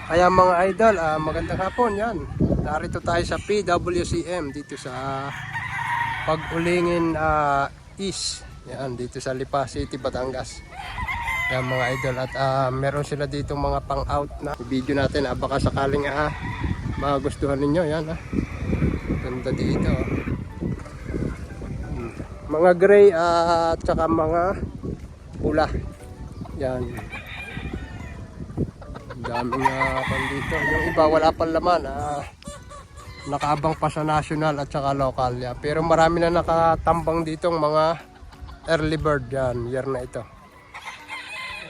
Kaya mga idol, magandang hapon yan. Narito tayo sa PWCM dito sa Pag-Ulingin East. Yan, dito sa Lipa City, Batangas. Yan mga idol, at meron sila dito mga pang-out na video natin. Baka sakaling magustuhan ninyo. Yan, ganda dito. Mga gray at saka mga pula. Yan. Daming dito. Yung iba wala pang laman. Nakaabang pa sa national at saka local. Yan. Pero marami na nakatambang ditong mga early bird. Yan, year na ito.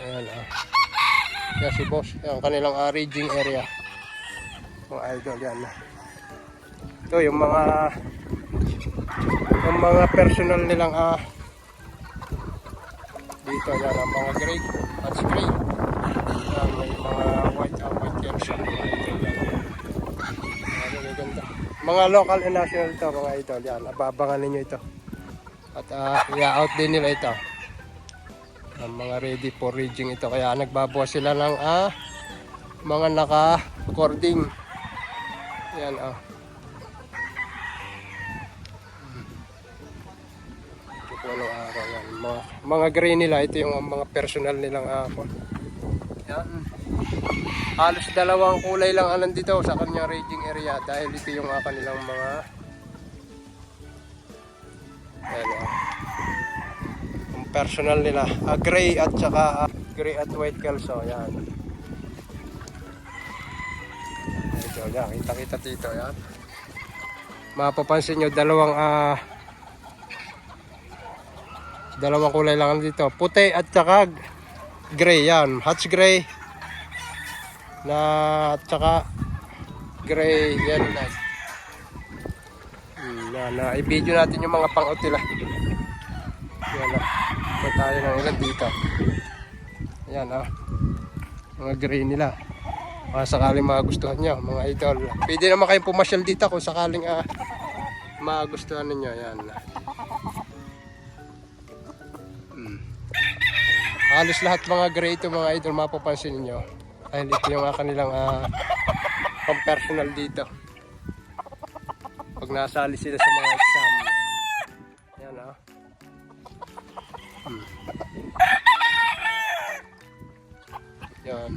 Ayan, yan si boss. Yan, kanilang raging area. Mga idol yan. Ito yung mga personal nilang dito yan ang mga gray at gray. Yan, may mga white hairs. Mga local and national ito mga idol. Yan, ababangan ninyo ito. At i-out din nila ito. Ang mga ready for raging ito. Kaya nagbabawas sila ng mga naka-cording. Yan Walang araw yan. Mga gray nila, ito yung mga personal nilang yan. Halos dalawang kulay lang nandito sa kanyang raging area dahil ito yung kanilang mga yan, yung personal nila, gray at saka gray at white kelso. Yan. Ito yan, kita dito yan. Mapapansin nyo dalawang kulay lang dito, puti at saka gray. Yan, hatch gray na at saka gray. Yan na i-video natin yung mga pang-out nila. Yan so tayo ng ilan dito. Yan mga gray nila. Sakaling magustuhan nyo mga idol, pwede naman kayong pumasyal dito kung sakaling magustuhan ninyo. Yan. Halos lahat mga gray ito mga idol, mapapansin niyo. Dahil ito yung kanilang pang-personal dito. Pag nasali sila sa mga exam. Yan Yan.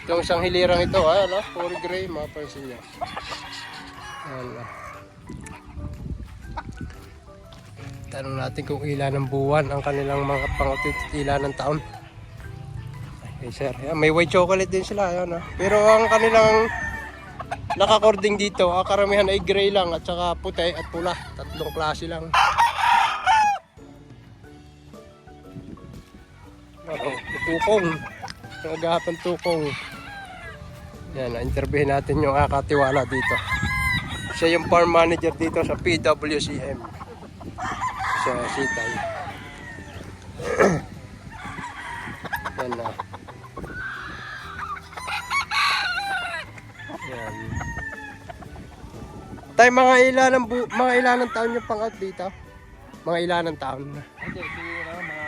Itong isang hilirang ito, puro gray, mapapansin niyo. Yan Tanong natin kung ilan ng buwan ang kanilang mga pangutit, ilan ng taon. Ay sir, may white chocolate din sila. Yan, Pero ang kanilang nakakording dito, karamihan ay gray lang at saka puti at pula. Tatlong klase lang. Tukong. Nagahapon tukong. Yan, na-interviewin natin yung katiwala dito. Siya yung farm manager dito sa PWCM. Sa Sitay. Yan Yan. Tay, mga ilan ng taon yung pang-out dito? Mga ilan ng taon? Hindi, siguro mga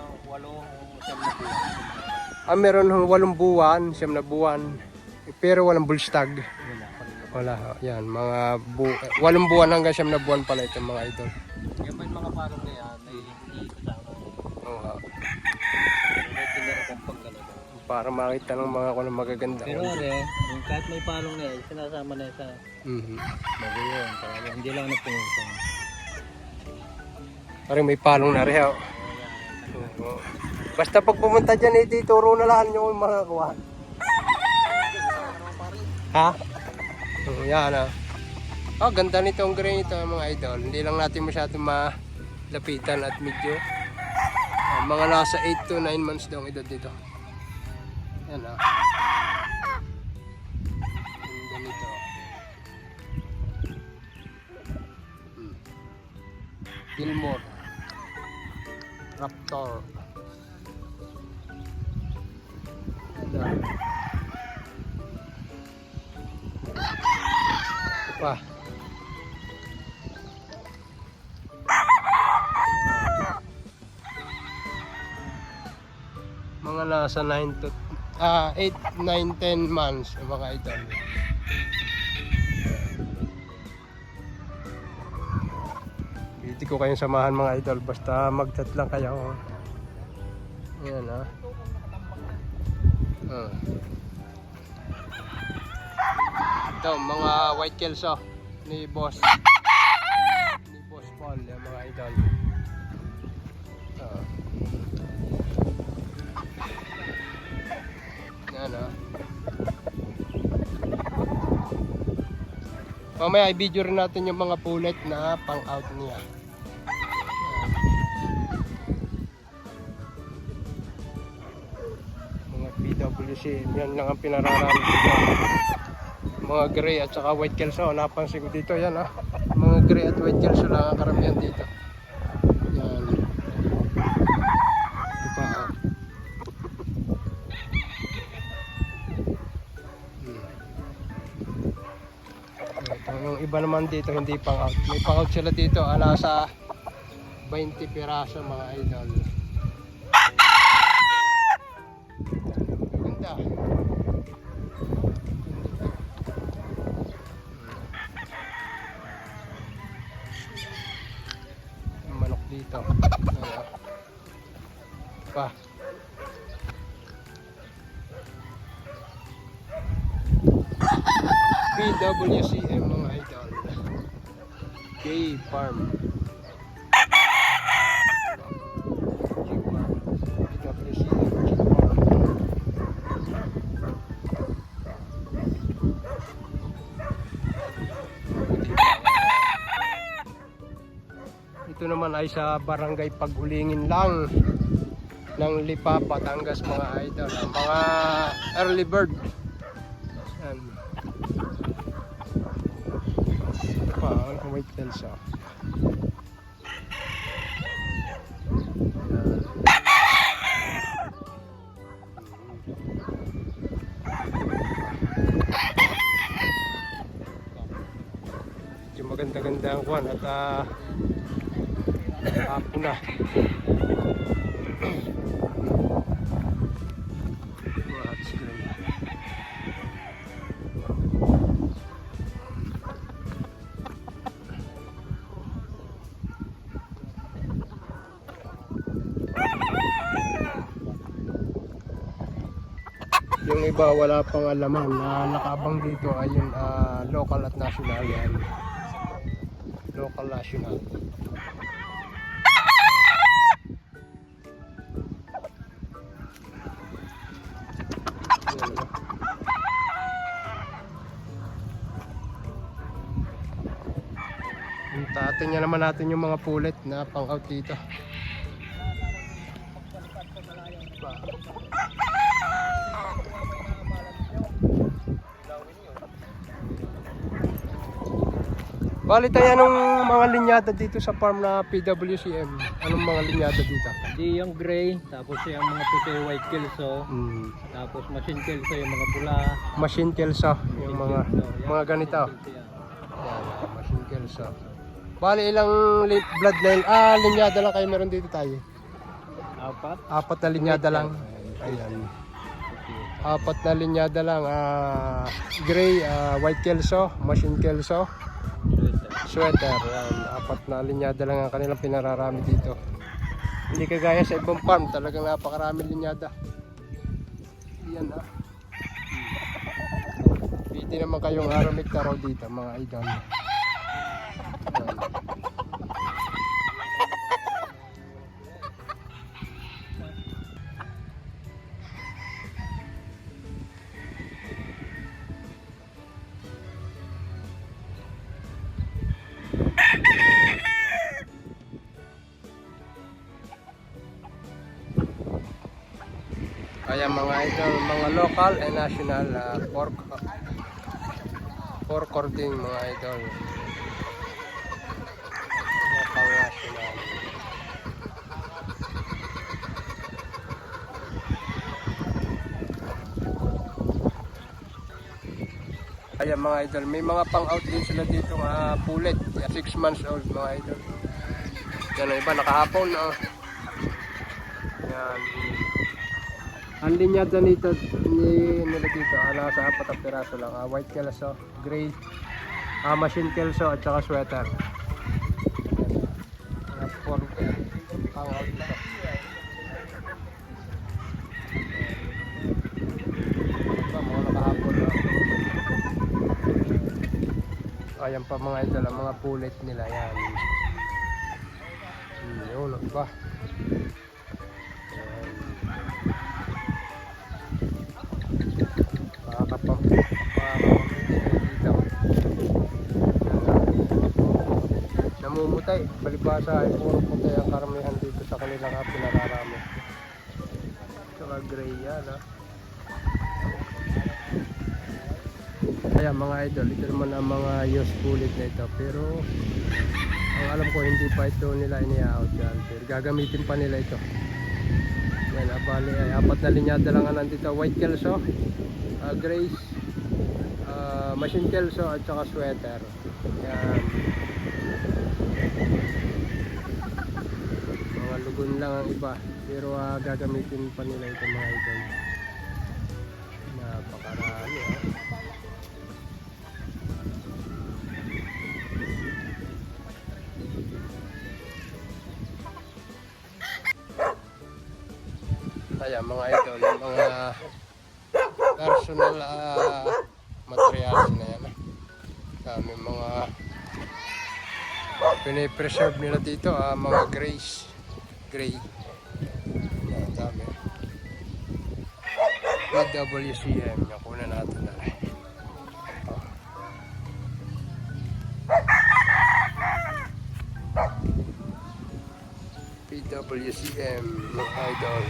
8 o 9 na buwan. Meron 8 buwan, 9 na buwan. Pero walang bullstag. Wala. Yan, mga 8 buwan hanggang 9 na buwan pala itong mga idol. Yung mga palong na yan, ay hindi kasama. Oo. May tinarapang pagkalala. Para makita ng mga magaganda. Pero kahit may palong na yan, sinasama na yan sa bago yun. Kaya hindi lang napunta. Parang may palong na rin. Basta pag pumunta dyan, turo na lang yung mga kuha. Ha? Yan ganda nitong gray nito mga idol. Hindi lang natin masyadong malapitan at medyo mga nasa 8 to 9 months daw ang edad dito. Yan ganda nito. Gilmore Raptor. Pa. Mga nasa 8, 9, 10 months mga idol. Hindi ko kayong samahan mga idol, basta mag-chat lang kayo. Ayan Ito mga white kelso ni Boss Paul, yan mga idol. Yan mamaya i-video rin natin yung mga pulet na pang-out niya. Mga PWC, yan lang ang pinararami dito. Mga gray at saka white kelso, napansin ko dito yan mga gray at white kelso lang ang karamihan dito. Yan. Ito pa Yung iba naman dito hindi pang out. May pang out sila dito, nasa 20 piraso mga idol. Ganda. Yung manok dito. Pa. PWCM mga idol. Gay Farm. PWCM Gay Farm. Ito naman ay sa barangay Pagulingin lang ng Lipa, Batangas mga idol. Ang mga early bird. Yan. Ang white kelso. Yung maganda-ganda ang kwan at hapon na. Yung iba wala pang alaman na nakabang dito ay yung local at national yan. Local national. Tatin niya naman natin yung mga pulet na pang out dito. Bali tayo anong mga linyada dito sa farm na PWCM? Anong mga linyada dito? Di yung gray, tapos yung mga puti white kelso, tapos machine kelso yung mga pula. Machine kelso, yung mga Yan, mga ganito. Yan, machine kelso. Bali ilang bloodline? Linyada lang kayo meron dito tayo. Apat na linyada lang. Ayan. Apat na linyada lang. Gray, white kelso, machine kelso, sweater. Yan. Apat na linyada lang ang kanilang pinararami dito. Hindi kagaya sa ibang farm, talagang napakarami linyada. Yan Pwede naman kayong aramik taraw dito mga idol. Yan. Kaya mga idol, mga local and national pork cording mga idol. Local national. Kaya mga idol, may mga pang-out din sila dito pulet, 6 months old mga idol. Yan ang iba nakahapon. Yan. Ang linyada nila dito, nasa 4 piraso lang. White kelso, gray, machine kelso at saka sweater. Form hangout dito. Mga nakahapon na. Ayan pa mga idol, ang mga pulit nila yan. Yun, ang iba. Namumutay, palibasa ay puro putay ang karamihan dito sa kanilang pinararami. Saka gray yan ha. Kaya mga idol, ito naman ang mga used bullet na ito, pero ang alam ko hindi pa ito nila ini-out yan, pero gagamitin pa nila ito. Yan, bali ay 4 na linyada lang nandito, white kelso, gray, machine kelso at saka sweater. Yan. Mga lugon lang ang iba, pero gagamitin pa nila ito mga idol. Napakarami Kaya mga idol, mga personal materials na yan. Kami mga pinipreserve nila dito, mga gray. Yan, dami. PWCM, nakunan natin na rin. PWCM, mga idol.